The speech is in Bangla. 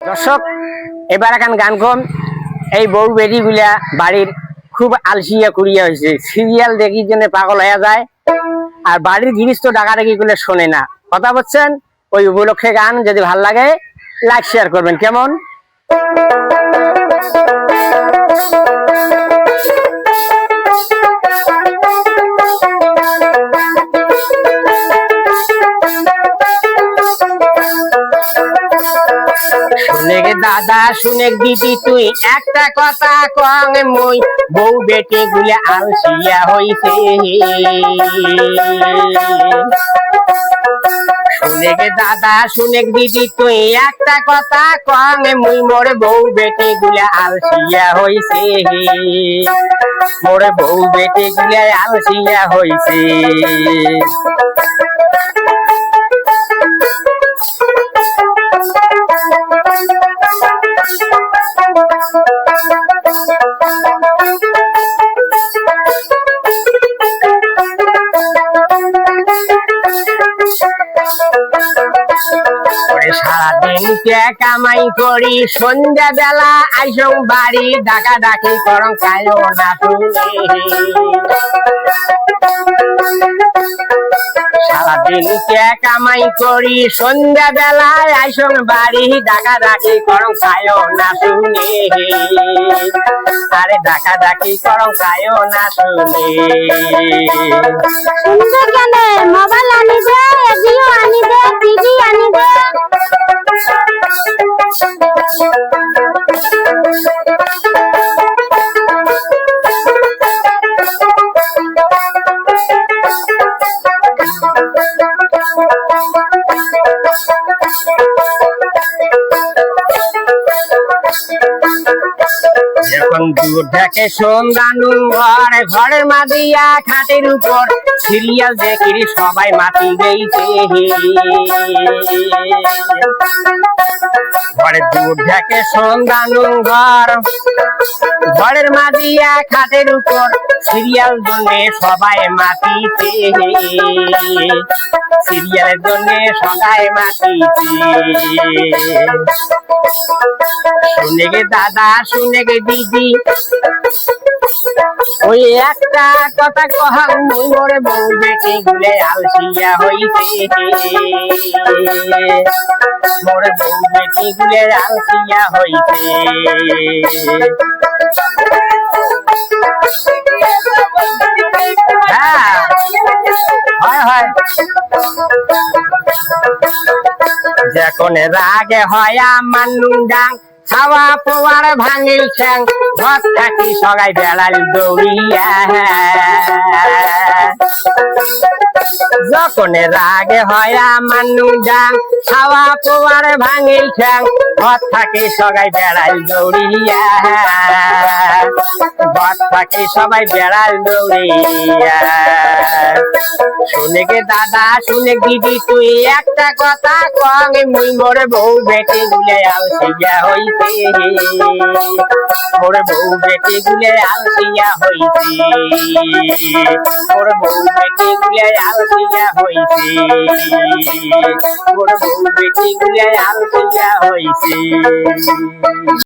দর্শক এবার এখন গান কম এই বউ বেটি গুলা বাড়ির খুব আলসিয়া কুড়িয়া হয়েছে, সিরিয়াল দেখির জন্য পাগল হয়ে যায় আর বাড়ির গৃহস্থ ডাকাডাকি গুলো শোনে না। কথা বলছেন ওই উপলক্ষে গান, যদি ভাল লাগে লাইক শেয়ার করবেন। কেমন শুনে গে দাদা শুনে দিদি তুই একটা কথা কং মই বউ বেটি গুলে আলসিয়া হইছে। শুনে গে দাদা শুনে দিদি তুই একটা কথা কং মুই মোর বউ বেটি গুলে আলসিয়া হইছে, মোর বউ বেটি গুলে আলসিয়া হইছে। সারাদিন কামাই করি সন্ধ্যা বেলা আইসং বাড়ি ডাকা ডাকি করং কায়ো না শুনে। সারাদিন কামাই করি সন্ধ্যা বেলায় আইসং বাড়ি ডাকা ডাকি করং কায়ো না শুনে। আরে ডাকা ডাকি করং কায়ো না শুনে। মোবাইল আনি দে, রেডিও আনি দে, টিভি আনি দে। যখন দূর থেকে সন্ধানু ঘরে ঘরের মাদিয়া খাটের উপর সিরিয়াল দেখি সবাই মাতি গেছে। ঘরে দূর থেকে সন্ধানু ঘরের মাদিয়া খাটের উপর সিরিয়াল জন্য সবাই মাতিছে, সিরিয়ালের জন্য সবাই মাতিছে। শুনে গে দাদা শুনে গে দিদি ওই একটা কথা কহাং মুই মোরে বউ বেটি গুলে আলসিয়া হইছে, মোরে বউ বেটি গুলে আলসিয়া হইছে। হ্যাঁ হয় হয় যখন রাগে হয় আমার নুঙ্গাং খাওয়া পোয়ার ভাঙিল ঠ্যাং ঘর থাকি সবাই বেড়াল দৌড়িয়া। যখন রাগে হয় আমার নুঙ্গাং খাওয়া পোয়ার ভাঙিল ঠ্যাং ঘর থাকি সবাই বেড়াল দৌড়িয়া, ঘর থাকি সবাই বেড়াল দৌড়িয়া। শুনে গে দাদা শুনে দিদি তুই একটা কথা কং মুই মোর বউ বেটি গুলে আলসিয়া হইছে, মোর বউ বেটি গুলে আলসিয়া হইছে, মোর বউ বেটি গুলে আলসিয়া হইছে, মোর বউ বেটি গুলে আলসিয়া হইছে।